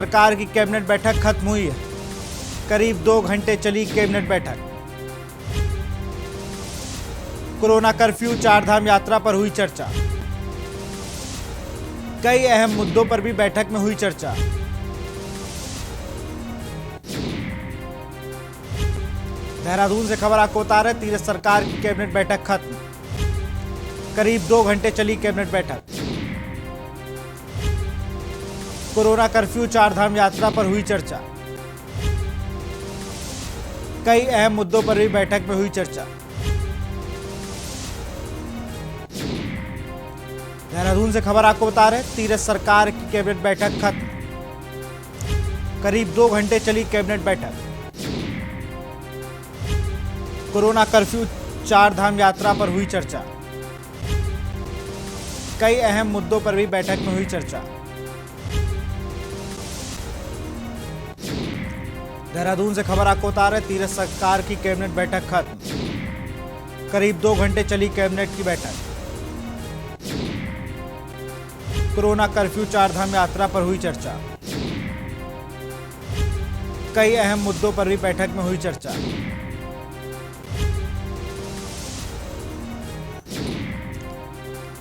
सरकार की कैबिनेट बैठक खत्म हुई है। करीब 2 घंटे चली कैबिनेट बैठक। कोरोना कर्फ्यू, चारधाम यात्रा पर हुई चर्चा। कई अहम मुद्दों पर भी बैठक में हुई चर्चा। देहरादून से खबर आपको बता रहे, तीरथ सरकार की कैबिनेट बैठक खत्म। करीब 2 घंटे चली कैबिनेट बैठक। कोरोना कर्फ्यू, चारधाम यात्रा पर हुई चर्चा। कई अहम मुद्दों पर भी बैठक में हुई चर्चा। देहरादून से खबर आपको बता रहे, तीरथ सरकार की कैबिनेट बैठक खत्म। करीब 2 घंटे चली कैबिनेट बैठक। कोरोना कर्फ्यू, चारधाम यात्रा पर हुई चर्चा। कई अहम मुद्दों पर भी बैठक में हुई चर्चा। देहरादून से खबर आपको बता रहे, तीरथ सरकार की कैबिनेट बैठक खत्म। करीब 2 घंटे चली कैबिनेट की बैठक। कोरोना कर्फ्यू, चारधाम यात्रा पर हुई चर्चा। कई अहम मुद्दों पर भी बैठक में हुई चर्चा।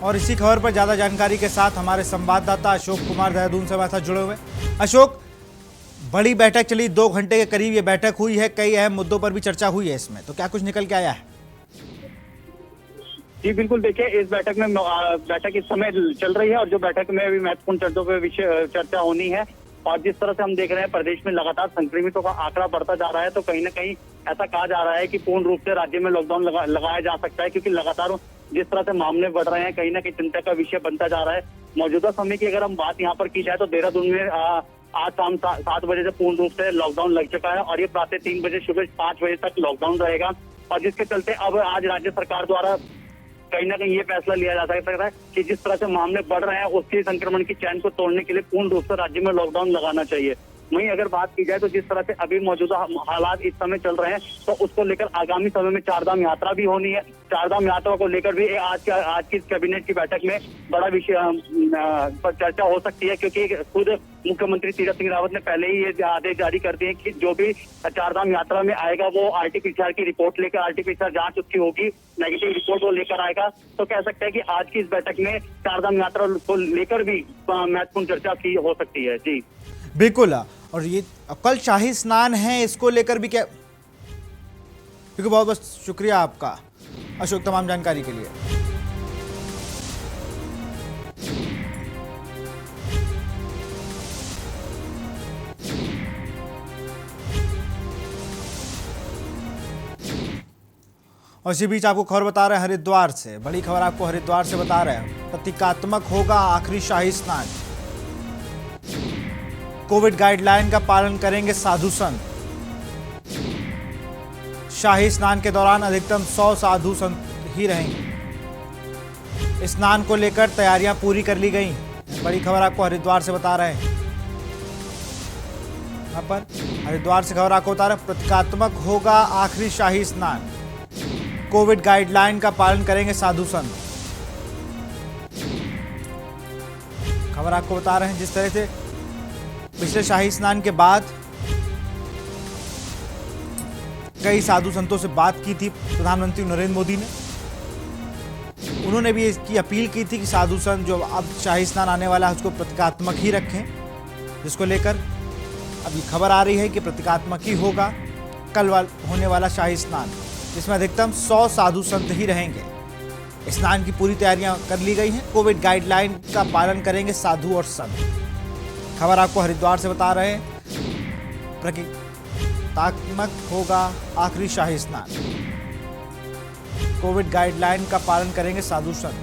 और इसी खबर पर ज्यादा जानकारी के साथ हमारे संवाददाता अशोक कुमार देहरादून से हमारे साथ जुड़े हुए। अशोक, बड़ी बैठक चली, 2 घंटे के करीब ये बैठक हुई है, कई अहम मुद्दों पर भी चर्चा हुई है इसमें, तो क्या कुछ निकल के आया है? जी बिल्कुल, देखिए इस बैठक में बैठक इस समय चल रही है और जो बैठक में अभी महत्वपूर्ण चर्चों पे विषय चर्चा होनी है। और जिस तरह से हम देख रहे हैं प्रदेश में लगातार संक्रमितों का आंकड़ा बढ़ता जा रहा है, तो कहीं ना कहीं ऐसा कहा जा रहा है कि पूर्ण रूप से राज्य में लॉकडाउन लगाया जा सकता है, क्योंकि लगातार जिस तरह से मामले बढ़ रहे हैं कहीं ना कहीं चिंता का विषय बनता जा रहा है। मौजूदा समय की अगर हम बात यहाँ पर की जाए तो देहरादून में आज शाम 7 बजे से पूर्ण रूप से लॉकडाउन लग चुका है और ये प्रातः 3 बजे सुबह 5 बजे तक लॉकडाउन रहेगा। और जिसके चलते अब आज राज्य सरकार द्वारा कहीं ना कहीं ये फैसला लिया जा सकता है कि जिस तरह से मामले बढ़ रहे हैं उसके संक्रमण की चैन को तोड़ने के लिए पूर्ण रूप से राज्य में लॉकडाउन लगाना चाहिए। वहीं अगर बात की जाए तो जिस तरह से अभी मौजूदा हालात इस समय चल रहे हैं, तो उसको लेकर आगामी समय में चारधाम यात्रा भी होनी है। चारधाम यात्रा को लेकर भी आज की कैबिनेट की बैठक में बड़ा विषय पर चर्चा हो सकती है, क्योंकि खुद मुख्यमंत्री तीरथ सिंह रावत ने पहले ही ये आदेश जारी कर दिए कि जो भी चारधाम यात्रा में आएगा वो RT-PCR की रिपोर्ट लेकर, RT-PCR जांच उसकी होगी, नेगेटिव रिपोर्ट वो लेकर आएगा। तो कह सकते हैं कि आज की इस बैठक में चारधाम यात्रा को लेकर भी महत्वपूर्ण चर्चा की हो सकती है। जी बिल्कुल। और ये कल शाही स्नान है, इसको लेकर भी क्या? क्योंकि बहुत बहुत शुक्रिया आपका अशोक तमाम जानकारी के लिए। और इसी बीच आपको खबर बता रहे हैं हरिद्वार से, बड़ी खबर आपको हरिद्वार से बता रहे हैं। प्रतीकात्मक होगा आखिरी शाही स्नान। कोविड गाइडलाइन का पालन करेंगे साधु संत। शाही स्नान के दौरान अधिकतम 100 साधु संत ही रहेंगे। स्नान को लेकर तैयारियां पूरी कर ली गई। बड़ी खबर आपको हरिद्वार से बता रहे हैं। यहाँ पर हरिद्वार से खबर आपको बता रहे हैं, प्रतीकात्मक होगा आखिरी शाही स्नान। कोविड गाइडलाइन का पालन करेंगे साधु संत। खबर आपको बता रहे हैं जिस तरह से पिछले शाही स्नान के बाद कई साधु संतों से बात की थी प्रधानमंत्री नरेंद्र मोदी ने। उन्होंने भी इसकी अपील की थी कि साधु संत जो अब शाही स्नान आने वाला है उसको प्रतीकात्मक ही रखें, जिसको लेकर अब ये खबर आ रही है कि प्रतीकात्मक ही होगा कल होने वाला शाही स्नान, जिसमें अधिकतम 100 साधु संत ही रहेंगे। स्नान की पूरी तैयारियां कर ली गई हैं। कोविड गाइडलाइन का पालन करेंगे साधु और संत। खबर आपको हरिद्वार से बता रहे हैं, प्रतीकात्मक होगा आखिरी शाही स्नान। कोविड गाइडलाइन का पालन करेंगे साधु संत।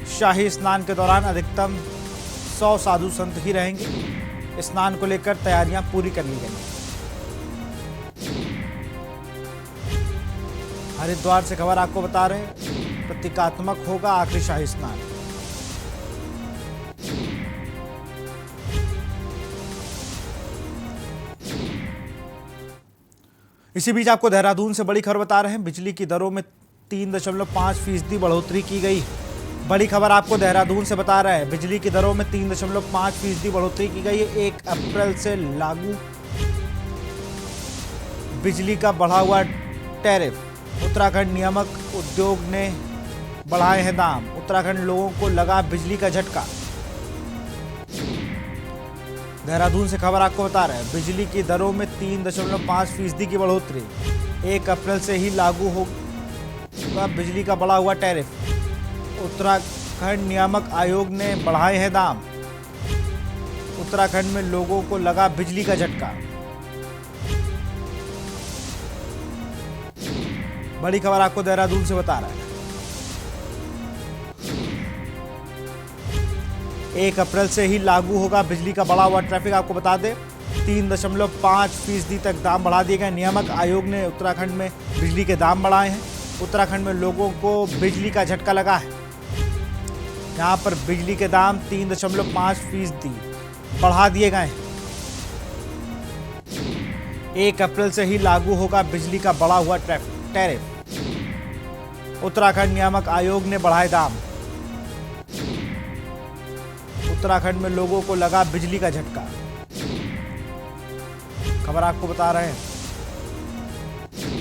शाही स्नान के दौरान अधिकतम 100 साधु संत ही रहेंगे। स्नान को लेकर तैयारियां पूरी कर ली गई। हरिद्वार से खबर आपको बता रहे हैं, प्रतीकात्मक होगा आखिरी शाही स्नान। इसी बीच आपको देहरादून से बड़ी खबर बता रहे हैं, बिजली की दरों में 3.5% बढ़ोतरी की गई। बड़ी खबर आपको देहरादून से बता रहे हैं। बिजली की दरों में 3.5% बढ़ोतरी की गई है। 1 अप्रैल से लागू बिजली का बढ़ा हुआ टैरिफ। उत्तराखंड नियामक उद्योग ने बढ़ाए हैं दाम। उत्तराखंड लोगों को लगा बिजली का झटका। देहरादून से खबर आपको बता रहे हैं। बिजली की दरों में 3.5% की बढ़ोतरी। 1 अप्रैल से ही लागू होगा बिजली का बढ़ा हुआ टैरिफ। उत्तराखंड नियामक आयोग ने बढ़ाए हैं दाम। उत्तराखंड में लोगों को लगा बिजली का झटका। बड़ी खबर आपको देहरादून से बता रहा है। 1 अप्रैल से ही लागू होगा बिजली का बढ़ा हुआ ट्रैफिक। आपको बता दें 3.5% तक दाम बढ़ा दिए गए। नियामक आयोग ने उत्तराखंड में बिजली के दाम बढ़ाए हैं। उत्तराखंड में लोगों को बिजली का झटका लगा है। यहाँ पर बिजली के दाम 3.5% बढ़ा दिए गए हैं। 1 अप्रैल से ही लागू होगा बिजली का बढ़ा हुआ टैरिफ। उत्तराखंड नियामक आयोग ने बढ़ाए दाम। उत्तराखंड में लोगों को लगा बिजली का झटका। खबर आपको बता रहे हैं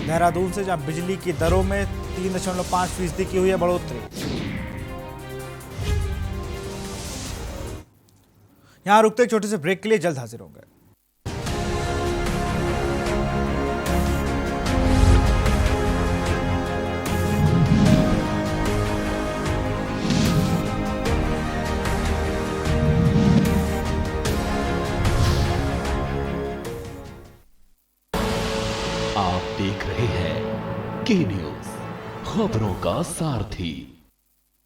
देहरादून से, जहां बिजली की दरों में 3.5% की हुई है बढ़ोतरी। यहां रुकते एक छोटे से ब्रेक के लिए, जल्द हाजिर होंगे। आप देख रहे हैं के न्यूज, खबरों का सारथी।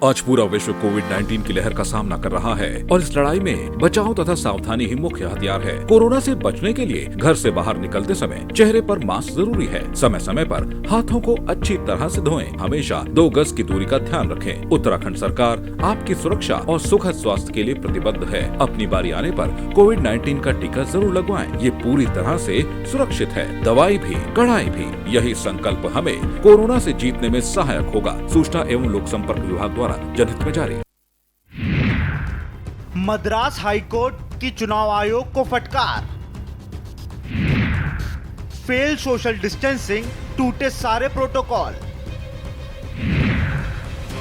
आज पूरा विश्व कोविड-19 की लहर का सामना कर रहा है और इस लड़ाई में बचाव तथा सावधानी ही मुख्य हथियार है। कोरोना से बचने के लिए घर से बाहर निकलते समय चेहरे पर मास्क जरूरी है। समय समय पर हाथों को अच्छी तरह से धोएं। हमेशा 2 गज की दूरी का ध्यान रखें। उत्तराखंड सरकार आपकी सुरक्षा और सुखद स्वास्थ्य के लिए प्रतिबद्ध है। अपनी बारी आने पर कोविड-19 का टीका जरूर लगवाएं। ये पूरी तरह से सुरक्षित है। दवाई भी, कड़ाई भी, यही संकल्प हमें कोरोना से जीतने में सहायक होगा। सूचना एवं लोक संपर्क विभाग द्वारा जनहित में जारी। मद्रास हाईकोर्ट की चुनाव आयोग को फटकार। फेल सोशल डिस्टेंसिंग, टूटे सारे प्रोटोकॉल।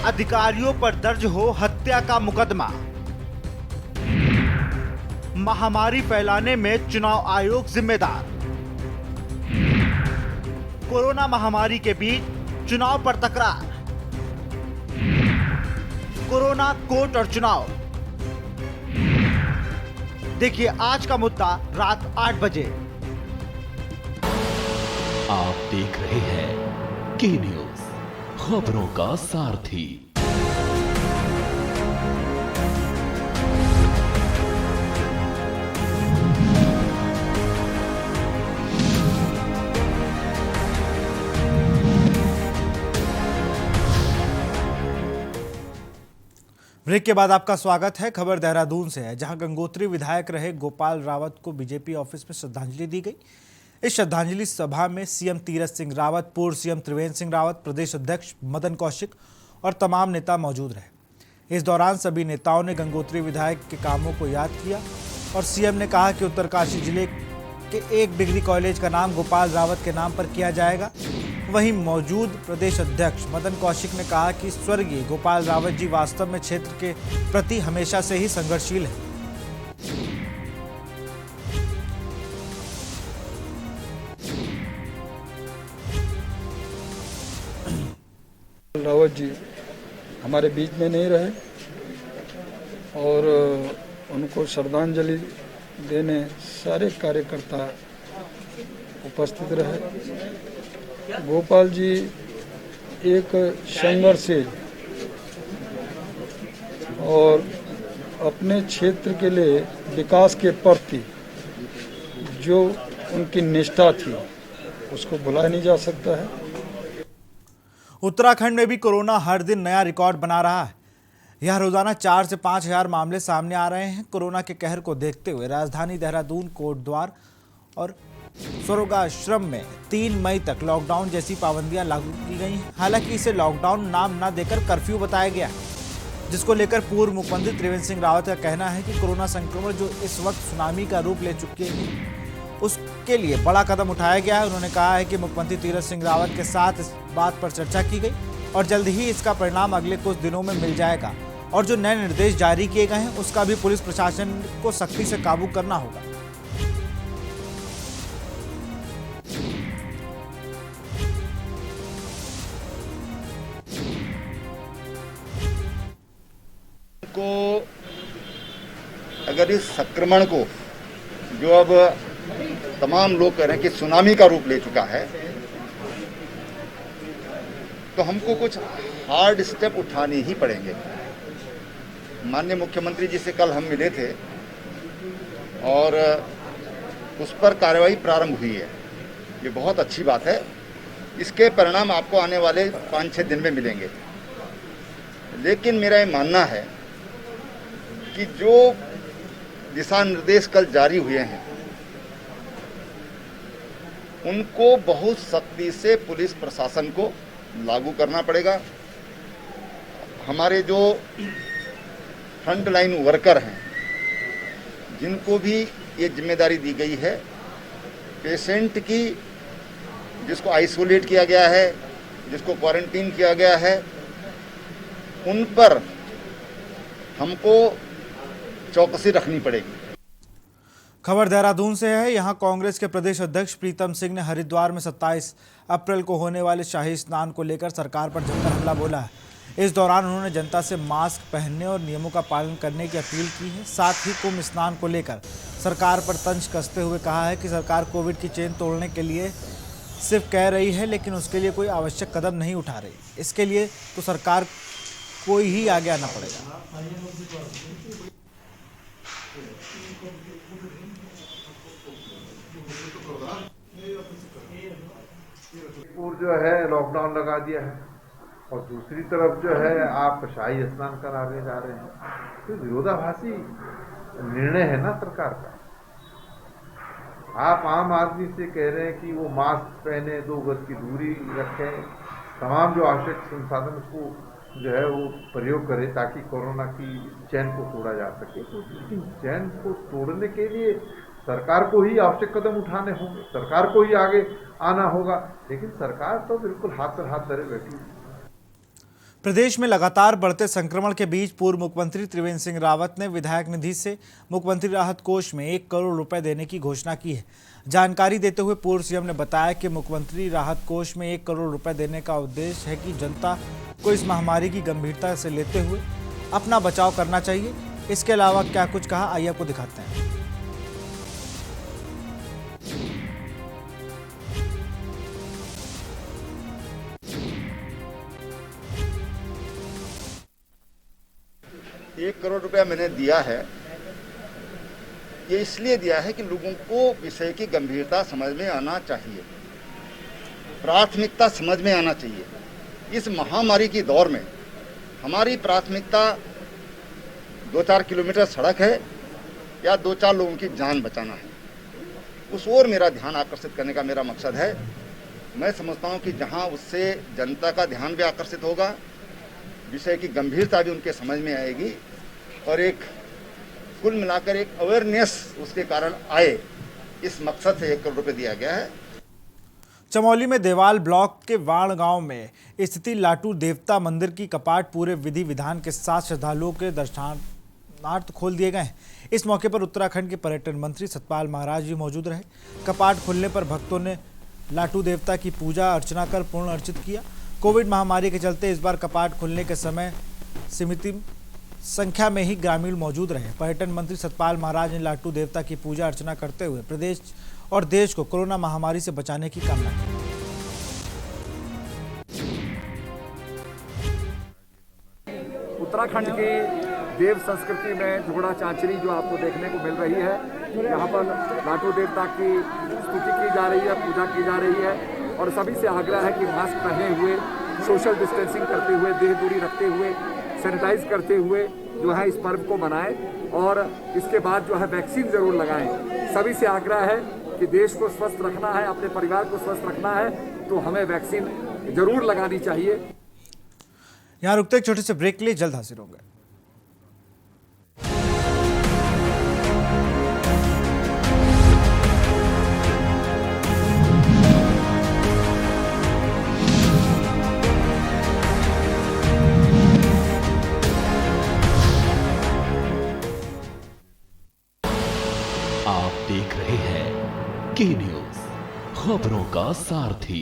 अधिकारियों पर दर्ज हो हत्या का मुकदमा। महामारी फैलाने में चुनाव आयोग जिम्मेदार। कोरोना महामारी के बीच चुनाव पर तकरार। कोरोना, कोर्ट और चुनाव। देखिए आज का मुद्दा रात 8 बजे। आप देख रहे हैं के न्यूज, खबरों का सारथी। ब्रेक के बाद आपका स्वागत है। खबर देहरादून से है, जहां गंगोत्री विधायक रहे गोपाल रावत को बीजेपी ऑफिस में श्रद्धांजलि दी गई। इस श्रद्धांजलि सभा में सीएम तीरथ सिंह रावत, पूर्व सीएम त्रिवेंद्र सिंह रावत, प्रदेश अध्यक्ष मदन कौशिक और तमाम नेता मौजूद रहे। इस दौरान सभी नेताओं ने गंगोत्री विधायक के कामों को याद किया और सीएम ने कहा कि उत्तरकाशी जिले के एक डिग्री कॉलेज का नाम गोपाल रावत के नाम पर किया जाएगा। वहीं मौजूद प्रदेश अध्यक्ष मदन कौशिक ने कहा कि स्वर्गीय गोपाल रावत जी वास्तव में क्षेत्र के प्रति हमेशा से ही संघर्षशील हैं। रावत जी हमारे बीच में नहीं रहे और उनको श्रद्धांजलि देने सारे कार्यकर्ता उपस्थित रहे। गोपाल जी एक संघर्षशील और अपने क्षेत्र के लिए विकास के प्रति जो उनकी निष्ठा थी उसको भुलाया नहीं जा सकता है। उत्तराखंड में भी कोरोना हर दिन नया रिकॉर्ड बना रहा है। यह रोजाना 4 से 5 हजार मामले सामने आ रहे हैं। कोरोना के कहर को देखते हुए राजधानी देहरादून, कोटद्वार और स्वर्गाश्रम में 3 मई तक लॉकडाउन जैसी पाबंदियां लागू की गई हैं। हालांकि इसे लॉकडाउन नाम न देकर कर्फ्यू बताया गया। जिसको लेकर पूर्व मुख्यमंत्री त्रिवेंद्र सिंह रावत का कहना है कि कोरोना संक्रमण जो इस वक्त सुनामी का रूप ले चुके हैं उसके लिए बड़ा कदम उठाया गया है। उन्होंने कहा है कि मुख्यमंत्री तीरथ सिंह रावत के साथ इस बात पर चर्चा की गई और जल्द ही इसका परिणाम अगले कुछ दिनों में मिल जाएगा और जो नए निर्देश जारी किए गए हैं उसका भी पुलिस प्रशासन को सख्ती से काबू करना होगा। को अगर इस संक्रमण को जो अब तमाम लोग कह रहे हैं कि सुनामी का रूप ले चुका है, तो हमको कुछ हार्ड स्टेप उठाने ही पड़ेंगे। माननीय मुख्यमंत्री जी से कल हम मिले थे और उस पर कार्रवाई प्रारंभ हुई है। ये बहुत अच्छी बात है। इसके परिणाम आपको आने वाले 5-6 दिन में मिलेंगे। लेकिन मेरा ये मानना है कि जो दिशा निर्देश कल जारी हुए हैं उनको बहुत सख्ती से पुलिस प्रशासन को लागू करना पड़ेगा। हमारे जो फ्रंट लाइन वर्कर हैं जिनको भी ये जिम्मेदारी दी गई है, पेशेंट की जिसको आइसोलेट किया गया है, जिसको क्वारंटीन किया गया है, उन पर हमको चौकसी रखनी पड़ेगी। खबर देहरादून से है। यहां कांग्रेस के प्रदेश अध्यक्ष प्रीतम सिंह ने हरिद्वार में 27 अप्रैल को होने वाले शाही स्नान को लेकर सरकार पर जमकर हमला बोला है। इस दौरान उन्होंने जनता से मास्क पहनने और नियमों का पालन करने की अपील की है। साथ ही कुंभ स्नान को लेकर सरकार पर तंज कसते हुए कहा है कि सरकार कोविड की चेन तोड़ने के लिए सिर्फ कह रही है लेकिन उसके लिए कोई आवश्यक कदम नहीं उठा रही। इसके लिए तो सरकार कोई ही आगे आना पड़ेगा। पूर जो है लॉकडाउन लगा दिया है और दूसरी तरफ जो है आप शाही स्नान कराने जा रहे हैं, तो विरोधाभासी निर्णय है ना सरकार का। आप आम आदमी से कह रहे हैं कि वो मास्क पहने, 2 गज की दूरी रखें, तमाम जो आवश्यक संसाधन को जो है वो प्रयोग करें ताकि कोरोना की चैन को तोड़ा जा सके। तो लेकिन चैन को तोड़ने के लिए सरकार को ही आवश्यक कदम उठाने होंगे, सरकार को ही आगे आना होगा। लेकिन सरकार तो बिल्कुल हाथ पर हाथ धरे बैठी है। प्रदेश में लगातार बढ़ते संक्रमण के बीच पूर्व मुख्यमंत्री त्रिवेंद्र सिंह रावत ने विधायक निधि से मुख्यमंत्री राहत कोष में 1 करोड़ रुपए देने की घोषणा की है। जानकारी देते हुए पूर्व सीएम ने बताया कि मुख्यमंत्री राहत कोष में 1 करोड़ रुपए देने का उद्देश्य है कि जनता को इस महामारी की गंभीरता से लेते हुए अपना बचाव करना चाहिए। इसके अलावा क्या कुछ कहा, आइए आपको दिखाते हैं। एक करोड़ रुपया मैंने दिया है। ये इसलिए दिया है कि लोगों को विषय की गंभीरता समझ में आना चाहिए, प्राथमिकता समझ में आना चाहिए। इस महामारी की दौर में हमारी प्राथमिकता 2-4 किलोमीटर सड़क है या 2-4 लोगों की जान बचाना है। उस ओर मेरा ध्यान आकर्षित करने का मेरा मकसद है। मैं समझता हूँ कि जहाँ उससे जनता का ध्यान भी आकर्षित होगा, विषय की गंभीरता भी उनके समझ में आएगी और एक कुल मिलाकर एक अवेयरनेस उसके कारण आए, इस मकसद से 1 करोड़ रुपए दिया गया है। चमोली में देवाल ब्लॉक के वाण गांव में स्थित लाटू देवता मंदिर की कपाट पूरे विधि विधान के साथ श्रद्धालुओं के दर्शनार्थ खोल दिए गए हैं। इस मौके पर उत्तराखंड के पर्यटन मंत्री सतपाल महाराज भी मौजूद रहे। कपाट खुलने पर भक्तों ने लाटू देवता की पूजा अर्चना कर पूर्ण अर्चित किया। कोविड महामारी के चलते इस बार कपाट खुलने के समय सीमित संख्या में ही ग्रामीण मौजूद रहे। पर्यटन मंत्री सतपाल महाराज ने लाटू देवता की पूजा अर्चना करते हुए प्रदेश और देश को कोरोना महामारी से बचाने की कामना की। उत्तराखंड की देव संस्कृति में घोड़ा चांचरी जो आपको देखने को मिल रही है, यहाँ पर लाटू देवता की स्तुति की जा रही है, पूजा की जा रही है और सभी से आग्रह है कि मास्क पहने हुए, सोशल डिस्टेंसिंग करते हुए, देह दूरी रखते हुए, सैनिटाइज करते हुए जो है इस पर्व को मनाएं और इसके बाद जो है वैक्सीन जरूर लगाएं। सभी से आग्रह है कि देश को स्वस्थ रखना है, अपने परिवार को स्वस्थ रखना है, तो हमें वैक्सीन जरूर लगानी चाहिए। यहाँ रुकते एक छोटे से ब्रेक के लिए, जल्द हाजिर होंगे। देख रहे हैं के न्यूज, खबरों का सारथी।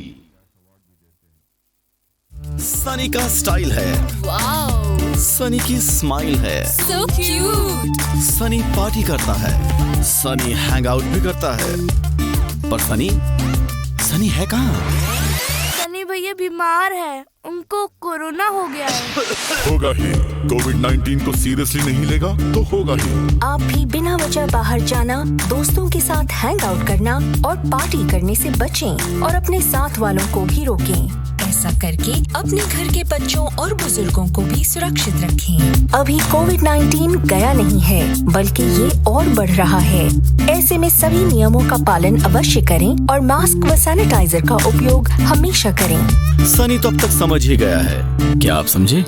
सनी का स्टाइल है, वाओ, सनी की स्माइल है, so cute। सनी पार्टी करता है, सनी हैंग आउट भी करता है, पर सनी है कहाँ? सनी भैया बीमार है, उनको कोरोना हो गया है। होगा ही, कोविड-19 को सीरियसली नहीं लेगा तो होगा ही। आप भी बिना वजह बाहर जाना, दोस्तों के साथ हैंग आउट करना और पार्टी करने से बचें और अपने साथ वालों को भी रोकें। ऐसा करके अपने घर के बच्चों और बुजुर्गों को भी सुरक्षित रखें। अभी कोविड-19 गया नहीं है, बल्कि ये और बढ़ रहा है। ऐसे में सभी नियमों का पालन अवश्य करें और मास्क व सैनिटाइजर का उपयोग हमेशा करें। सनी तो अब तक समझ ही गया है, क्या आप समझे?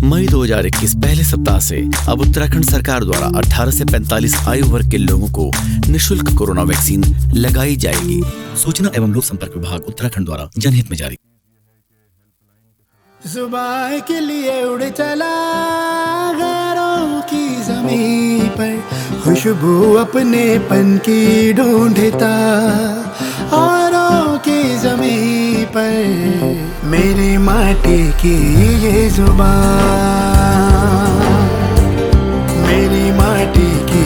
मई 2021 पहले सप्ताह से अब उत्तराखंड सरकार द्वारा 18 से 45 आयु वर्ग के लोगों को निःशुल्क कोरोना वैक्सीन लगाई जाएगी। सूचना एवं लोक संपर्क विभाग उत्तराखंड द्वारा जनहित में जारी। सुबह के लिए उड़ चला गैरों की ज़मीं पर, खुशबू अपने पन की ढूंढता औरों की ज़मीं पर, मेरी माटी की ये जुबान, मेरी माटी की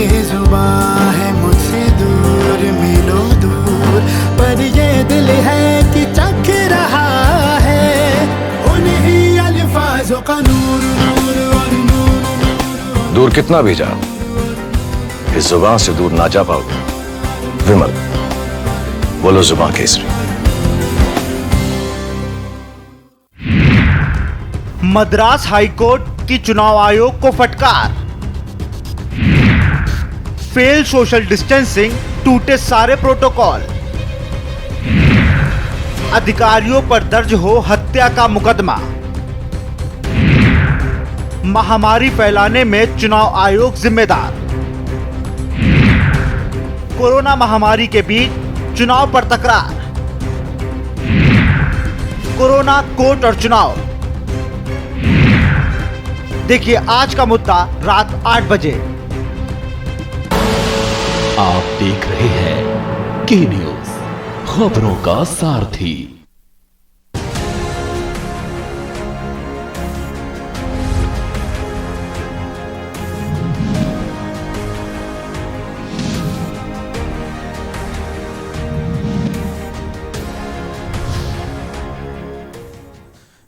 ये जुबान है मुझसे दूर मीलों दूर, पर ये दिल है कि चख रहा है उन्हीं अल्फाजों का नूर नूर और नूर। दूर कितना भी जा, इस जुबान से दूर ना जा पाओगे। विमल, बोलो जुबान केसरी। मद्रास हाईकोर्ट की चुनाव आयोग को फटकार, फेल सोशल डिस्टेंसिंग, टूटे सारे प्रोटोकॉल, अधिकारियों पर दर्ज हो हत्या का मुकदमा, महामारी फैलाने में चुनाव आयोग जिम्मेदार, कोरोना महामारी के बीच चुनाव पर तकरार, कोरोना, कोर्ट और चुनाव। देखिए आज का मुद्दा रात 8 बजे। आप देख रहे हैं के न्यूज, खबरों का सारथी।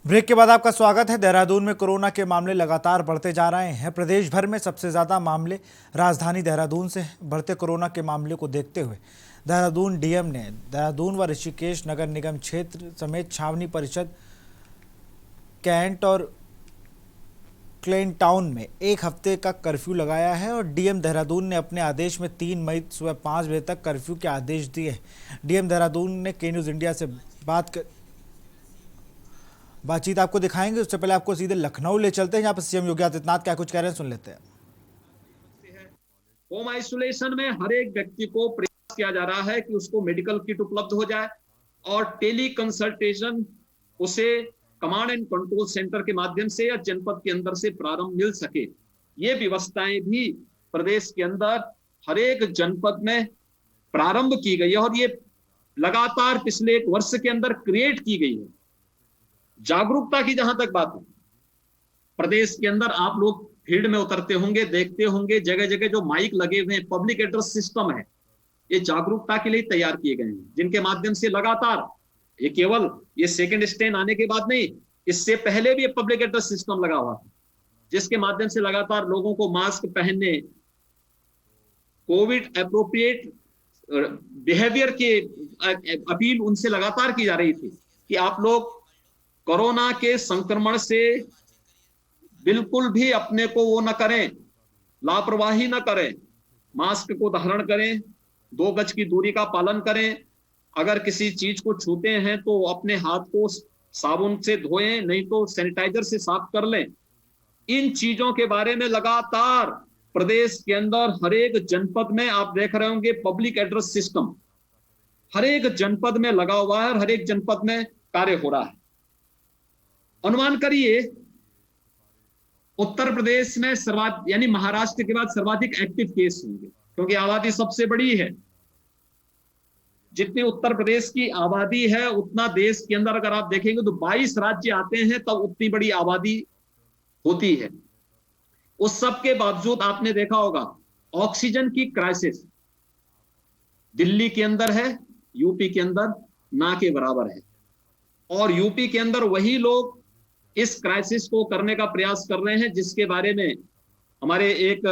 ब्रेक के बाद आपका स्वागत है। देहरादून में कोरोना के मामले लगातार बढ़ते जा रहे हैं। प्रदेश भर में सबसे ज़्यादा मामले राजधानी देहरादून से हैं। बढ़ते कोरोना के मामले को देखते हुए देहरादून डीएम ने देहरादून व ऋषिकेश नगर निगम क्षेत्र समेत छावनी परिषद, कैंट और क्लेन टाउन में 1 हफ्ते का कर्फ्यू लगाया है और डीएम देहरादून ने अपने आदेश में 3 मई सुबह 5 बजे तक कर्फ्यू के आदेश दिए हैं। डीएम देहरादून ने के न्यूज़ इंडिया से बातचीत आपको दिखाएंगे। उससे पहले आपको सीधे लखनऊ ले चलते हैं, जहाँ पर सीएम योगी आदित्यनाथ क्या कुछ कह रहे हैं, सुन लेते हैं। होम आइसोलेशन में हर एक व्यक्ति को प्रयास किया जा रहा है कि उसको मेडिकल किट उपलब्ध हो जाए और टेली कंसल्टेशन उसे कमांड एंड कंट्रोल सेंटर के माध्यम से या जनपद के अंदर से प्रारंभ मिल सके। ये व्यवस्थाएं भी प्रदेश के अंदर हर एक जनपद में प्रारंभ की गई है और ये लगातार पिछले 1 वर्ष के अंदर क्रिएट की गई है। जागरूकता की जहां तक बात है, प्रदेश के अंदर आप लोग फील्ड में उतरते होंगे, देखते होंगे, जगह जगह जो माइक लगे हुए हैं, पब्लिक एड्रेस सिस्टम है, ये जागरूकता के लिए तैयार किए गए हैं, जिनके माध्यम से लगातार ये केवल ये सेकंड स्टेन आने के बाद नहीं, इससे पहले भी पब्लिक एड्रेस सिस्टम लगा हुआ था, जिसके माध्यम से लगातार लोगों को मास्क पहनने, कोविड एप्रोप्रिएट बिहेवियर की अपील उनसे लगातार की जा रही थी कि आप लोग कोरोना के संक्रमण से बिल्कुल भी अपने को वो न करें, लापरवाही न करें, मास्क को धारण करें, 2 गज की दूरी का पालन करें, अगर किसी चीज को छूते हैं तो अपने हाथ को साबुन से धोएं, नहीं तो सैनिटाइजर से साफ कर लें। इन चीजों के बारे में लगातार प्रदेश के अंदर हर एक जनपद में आप देख रहे होंगे पब्लिक एड्रेस सिस्टम हर एक जनपद में लगा हुआ है और हर एक जनपद में कार्य हो रहा है। अनुमान करिए उत्तर प्रदेश में यानी महाराष्ट्र के बाद सर्वाधिक एक्टिव केस होंगे, क्योंकि आबादी सबसे बड़ी है। जितनी उत्तर प्रदेश की आबादी है उतना देश के अंदर अगर आप देखेंगे तो 22 राज्य आते हैं, तब उतनी बड़ी आबादी होती है। उस सब के बावजूद आपने देखा होगा ऑक्सीजन की क्राइसिस दिल्ली के अंदर है, यूपी के अंदर ना के बराबर है। और यूपी के अंदर वही लोग इस क्राइसिस को करने का प्रयास कर रहे हैं जिसके बारे में हमारे एक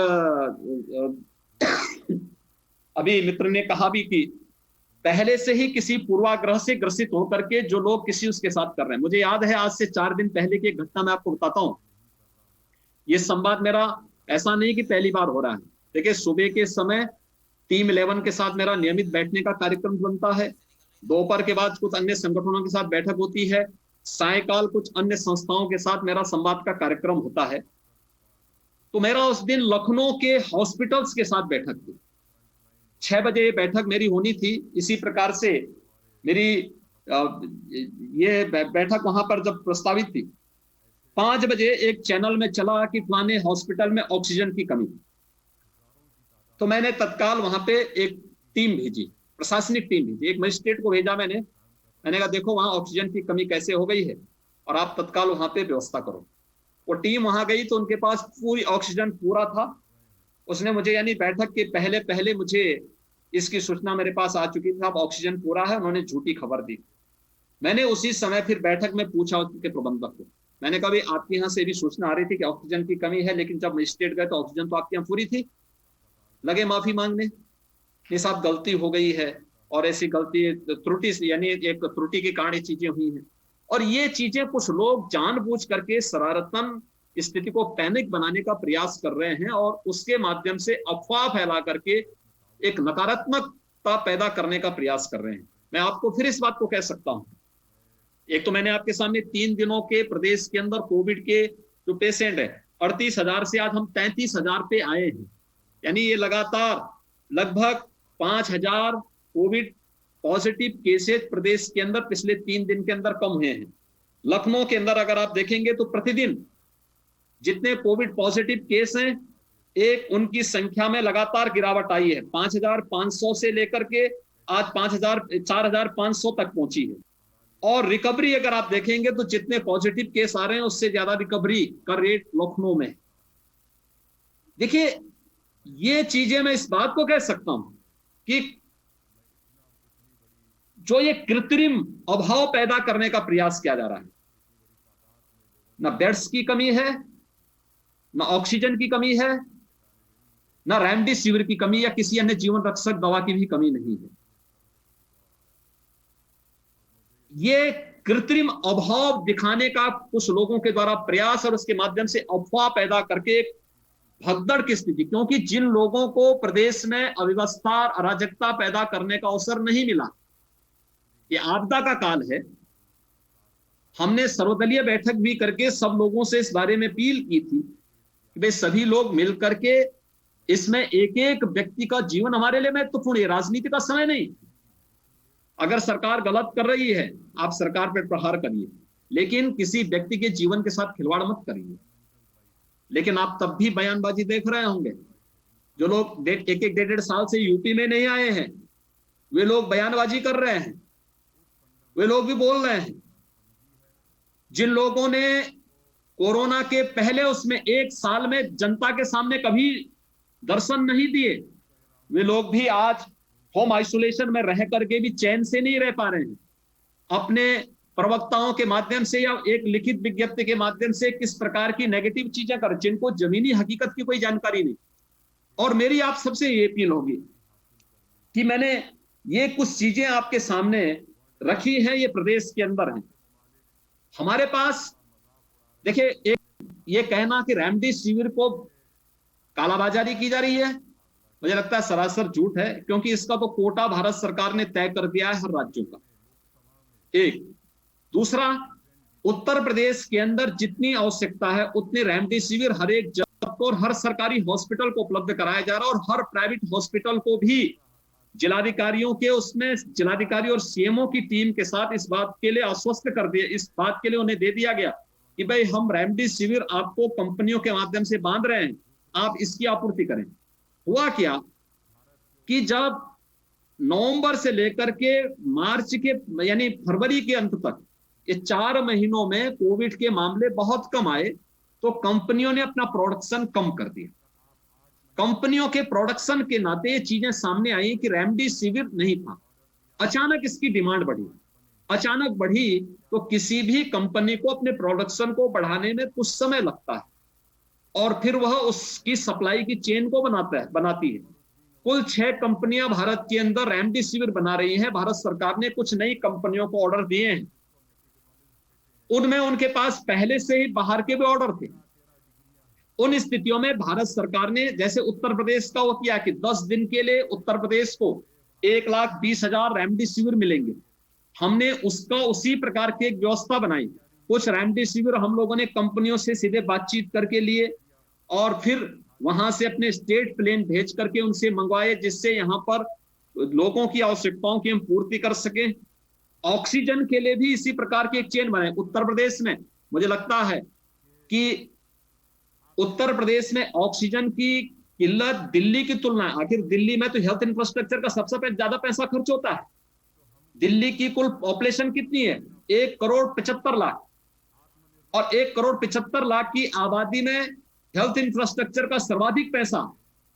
अभी मित्र ने कहा भी कि पहले से ही किसी पूर्वाग्रह से ग्रसित होकर के जो लोग किसी उसके साथ कर रहे हैं। मुझे याद है आज से 4 दिन पहले की एक घटना मैं आपको बताता हूं। ये संवाद मेरा ऐसा नहीं कि पहली बार हो रहा है। देखिए, सुबह के समय टीम 11 के साथ मेरा नियमित बैठने का कार्यक्रम बनता है। दोपहर के बाद कुछ अन्य संगठनों के साथ बैठक होती है। सायकाल कुछ अन्य संस्थाओं के साथ मेरा संवाद का कार्यक्रम होता है। तो मेरा उस दिन लखनऊ के हॉस्पिटल्स के साथ बैठक थी। 6 बजे बैठक मेरी होनी थी। इसी प्रकार से मेरी ये बैठक वहां पर जब प्रस्तावित थी, 5 बजे एक चैनल में चला कि फलाने हॉस्पिटल में ऑक्सीजन की कमी। तो मैंने तत्काल वहां पे एक टीम भेजी, प्रशासनिक टीम भेजी, एक मजिस्ट्रेट को भेजा। मैंने कहा देखो वहां ऑक्सीजन की कमी कैसे हो गई है और आप तत्काल वहां पे व्यवस्था करो। वो टीम वहां गई तो उनके पास पूरी ऑक्सीजन पूरा था। उसने मुझे, यानी बैठक के पहले पहले मुझे इसकी सूचना मेरे पास आ चुकी थी, अब ऑक्सीजन पूरा है। उन्होंने झूठी खबर दी। मैंने उसी समय फिर बैठक में पूछा उनके प्रबंधक को, मैंने कहा भाई आपके यहाँ से भी सूचना आ रही थी कि ऑक्सीजन की कमी है, लेकिन जब मजिस्ट्रेट गए तो ऑक्सीजन तो आपके यहाँ पूरी थी। लगे माफी मांगने, ये साहब गलती हो गई है और ऐसी गलती त्रुटि यानी एक त्रुटि के कारण ये चीजें हुई हैं। और ये चीजें कुछ लोग जानबूझ करके शरारतन स्थिति को पैनिक बनाने का प्रयास कर रहे हैं और उसके माध्यम से अफवाह फैला करके एक नकारात्मकता पैदा करने का प्रयास कर रहे हैं। मैं आपको फिर इस बात को कह सकता हूं, एक तो मैंने आपके सामने 3 दिनों के प्रदेश के अंदर कोविड के जो पेशेंट है 38,000 से आज हम 33,000 पे आए हैं। यानी ये लगातार लगभग 5,000 कोविड पॉजिटिव केसेज प्रदेश के अंदर पिछले 3 दिन के अंदर कम हुए हैं। लखनऊ के अंदर अगर आप देखेंगे तो प्रतिदिन जितने कोविड पॉजिटिव केस हैं, एक उनकी संख्या में लगातार गिरावट आई है। 5,500 से लेकर के आज 4,500 तक पहुंची है। और रिकवरी अगर आप देखेंगे तो जितने पॉजिटिव केस आ रहे हैं उससे ज्यादा रिकवरी का रेट लखनऊ में है। देखिए, ये चीजें मैं इस बात को कह सकता हूं कि जो ये कृत्रिम अभाव पैदा करने का प्रयास किया जा रहा है, ना बेड्स की कमी है, ना ऑक्सीजन की कमी है, ना रेमडेसिविर की कमी या किसी अन्य जीवन रक्षक दवा की भी कमी नहीं है। ये कृत्रिम अभाव दिखाने का कुछ लोगों के द्वारा प्रयास और उसके माध्यम से अफवाह पैदा करके एक भगदड़ की स्थिति, क्योंकि जिन लोगों को प्रदेश में अव्यवस्था अराजकता पैदा करने का अवसर नहीं मिला, ये आपदा का काल है। हमने सर्वदलीय बैठक भी करके सब लोगों से इस बारे में अपील की थी कि वे सभी लोग मिल करके इसमें एक एक व्यक्ति का जीवन हमारे लिए महत्वपूर्ण है। राजनीति का समय नहीं। अगर सरकार गलत कर रही है आप सरकार पर प्रहार करिए, लेकिन किसी व्यक्ति के जीवन के साथ खिलवाड़ मत करिए। लेकिन आप तब भी बयानबाजी देख रहे होंगे, जो लोग एक 1.5 साल से यूपी में नहीं आए हैं वे लोग बयानबाजी कर रहे हैं, वे लोग भी बोल रहे हैं। जिन लोगों ने कोरोना के पहले उसमें 1 साल में जनता के सामने कभी दर्शन नहीं दिए, वे लोग भी आज होम आइसोलेशन में रह करके भी चैन से नहीं रह पा रहे हैं। अपने प्रवक्ताओं के माध्यम से या एक लिखित विज्ञप्ति के माध्यम से किस प्रकार की नेगेटिव चीजें कर, जिनको जमीनी हकीकत की कोई जानकारी नहीं। और मेरी आप सबसे ये अपील होगी कि मैंने ये कुछ चीजें आपके सामने रखी हैं, ये प्रदेश के अंदर हैं। हमारे पास देखिए, एक ये कहना कि रेमडेसिविर को कालाबाजारी की जा रही है, मुझे लगता है सरासर झूठ है, क्योंकि इसका तो कोटा भारत सरकार ने तय कर दिया है हर राज्यों का। एक दूसरा, उत्तर प्रदेश के अंदर जितनी आवश्यकता है उतनी रेमडेसिविर हर एक जगह को और हर सरकारी हॉस्पिटल को उपलब्ध कराया जा रहा है। और हर प्राइवेट हॉस्पिटल को भी जिलाधिकारियों के उसमें जिलाधिकारी और सीएमओ की टीम के साथ इस बात के लिए आश्वस्त कर दिया, इस बात के लिए उन्हें दे दिया गया कि भाई हम रेमडेसिविर आपको कंपनियों के माध्यम से बांध रहे हैं, आप इसकी आपूर्ति करें। हुआ क्या कि जब नवंबर से लेकर के मार्च के यानी फरवरी के अंत तक ये 4 महीनों में कोविड के मामले बहुत कम आए, तो कंपनियों ने अपना प्रोडक्शन कम कर दिया। कंपनियों के प्रोडक्शन के नाते ये चीजें सामने आई कि रेमडेसिविर नहीं था, अचानक इसकी डिमांड बढ़ी। अचानक बढ़ी तो किसी भी कंपनी को अपने प्रोडक्शन को बढ़ाने में कुछ समय लगता है और फिर वह उसकी सप्लाई की चेन को बनाती है। कुल 6 कंपनियां भारत के अंदर रेमडेसिविर बना रही हैं। भारत सरकार ने कुछ नई कंपनियों को ऑर्डर दिए हैं, उनमें उनके पास पहले से ही बाहर के भी ऑर्डर थे। उन स्थितियों में भारत सरकार ने, जैसे उत्तर प्रदेश का वो किया कि 10 दिन के लिए उत्तर प्रदेश को 1,20,000 रेमडेसिविर मिलेंगे। हमने उसका उसी प्रकार की एक व्यवस्था बनाई। कुछ रेमडेसिविर हम लोगों ने कंपनियों से सीधे बातचीत करके लिए और फिर वहां से अपने स्टेट प्लेन भेज करके उनसे मंगवाए, जिससे यहाँ पर लोगों की आवश्यकताओं की हम पूर्ति कर सके। ऑक्सीजन के लिए भी इसी प्रकार की एक चेन बनाए। उत्तर प्रदेश में मुझे लगता है कि उत्तर प्रदेश में ऑक्सीजन की किल्लत दिल्ली की तुलना, आखिर दिल्ली में तो हेल्थ इंफ्रास्ट्रक्चर का सबसे ज्यादा पैसा खर्च होता है। दिल्ली की कुल पॉपुलेशन कितनी है? 1,75,00,000 और 1,75,00,000 की आबादी में हेल्थ इंफ्रास्ट्रक्चर का सर्वाधिक पैसा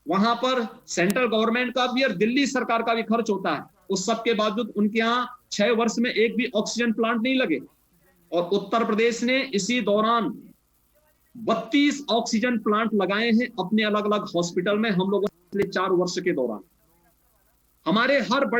वहां पर सेंट्रल गवर्नमेंट का भी और दिल्ली सरकार का भी खर्च होता है। उस सब के बावजूद उनके यहाँ 6 वर्ष में एक भी ऑक्सीजन प्लांट नहीं लगे और उत्तर प्रदेश ने इसी दौरान 32 ऑक्सीजन प्लांट लगाए हैं अपने अलग अलग हॉस्पिटल में। हम लोगों ने पिछले 4 वर्ष के दौरान हमारे हर बड़े